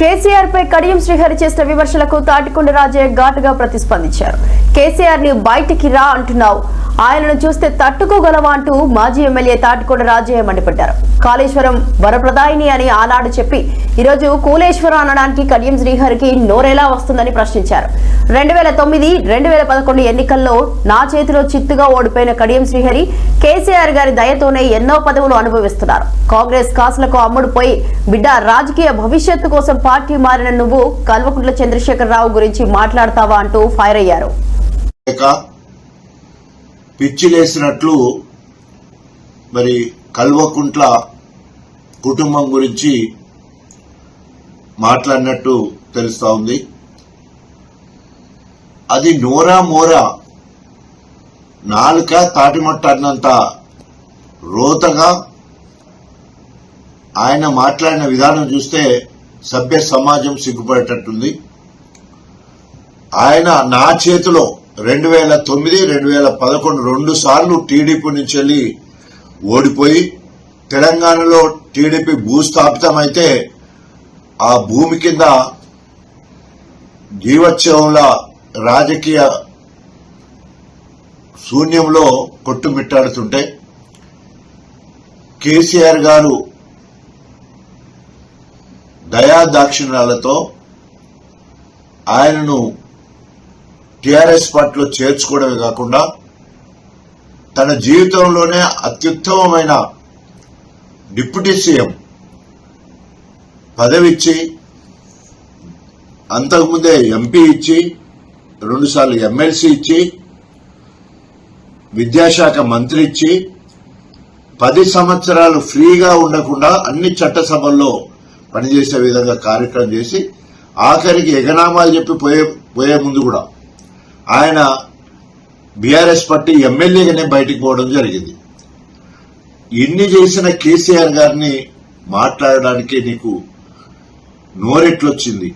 కేసీఆర్ పై కడియం శ్రీహరి చేసిన విమర్శలకు తాటికొండ రాజయ్య ఘాటుగా ప్రతిస్పందించారు. కేసీఆర్ ని బయటికి రా అంటున్నావు, ఆయనను చూస్తే తట్టుకోగలవా అంటూ మాజీ ఎమ్మెల్యే తాటికొండ రాజయ్య మండిపడ్డారు. కాళేశ్వరం వరప్రదాయిని అని ఆనాడు చెప్పి ఈరోజు కూలేశ్వరం అనడానికి కడియం శ్రీహరికి నోరెలా వస్తుందని ప్రశ్నించారు. 2009-2011 ఎన్నికల్లో నా చేతిలో చిత్తుగా ఓడిపోయిన కడియం శ్రీహరి కేసీఆర్ గారి దయతోనే ఎన్నో పదవులు అనుభవిస్తున్నారు. కాంగ్రెస్ కాసులకు అమ్ముడు పోయి బిడ్డ రాజకీయ భవిష్యత్తు కోసం పార్టీ మారిన నువ్వు కల్వకుంట్ల చంద్రశేఖరరావు గురించి మాట్లాడతావా అంటూ ఫైర్ అయ్యారు. పిచ్చిలేసినట్లు మరి కల్వకుంట్ల కుటుంబం గురించి మాట్లాడినట్టు తెలుస్తా ఉంది. అది నోరా మోరా నాలుక తాటిమట్టన్నంత రోతగా ఆయన మాట్లాడిన విధానం చూస్తే సభ్య సమాజం సిగ్గుపడేటట్టుంది. ఆయన నా చేతిలో 2009-2011 2 సార్లు టీడీపీ నుంచి వెళ్లి ఓడిపోయి తెలంగాణలో టీడీపీ భూస్థాపితమైతే ఆ భూమి కింద జీవోత్సవంలా రాజకీయ శూన్యంలో కొట్టుమిట్టాడుతుంటే కేసీఆర్ గారు దయాదాక్షిణ్యాలతో ఆయనను టీఆర్ఎస్ పార్టీలో చేర్చుకోవడమే కాకుండా తన జీవితంలోనే అత్యుత్తమమైన డిప్యూటీ సీఎం పదవి ఇచ్చి, అంతకుముందే ఎంపీ ఇచ్చి, 2 సార్లు ఎమ్మెల్సీ ఇచ్చి, విద్యాశాఖ మంత్రి ఇచ్చి 10 సంవత్సరాలు ఫ్రీగా ఉండకుండా అన్ని చట్టసభల్లో పనిచేసే విధంగా కార్యక్రమం చేసి ఆఖరికి ఎగనామాలు చెప్పి పోయే ముందు కూడా ఆయన బీఆర్ఎస్ పార్టీ ఎమ్మెల్యేగానే బయటికి పోవడం జరిగింది. ఇన్ని చేసిన కేసీఆర్ గారిని మాట్లాడడానికి నీకు నోరెట్లొచ్చింది?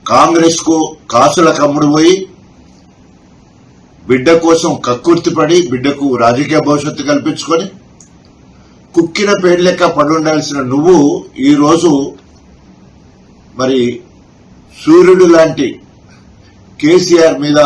కాంగ్రెస్ కు కాసుల కమ్ముడు పోయి బిడ్డ కోసం కక్కుర్తిపడి బిడ్డకు రాజకీయ భవిష్యత్తు కల్పించుకొని కుక్కిన పేరు లెక్క పడుండాల్సిన నువ్వు ఈరోజు మరి సూర్యుడు లాంటి కేసీఆర్ మీద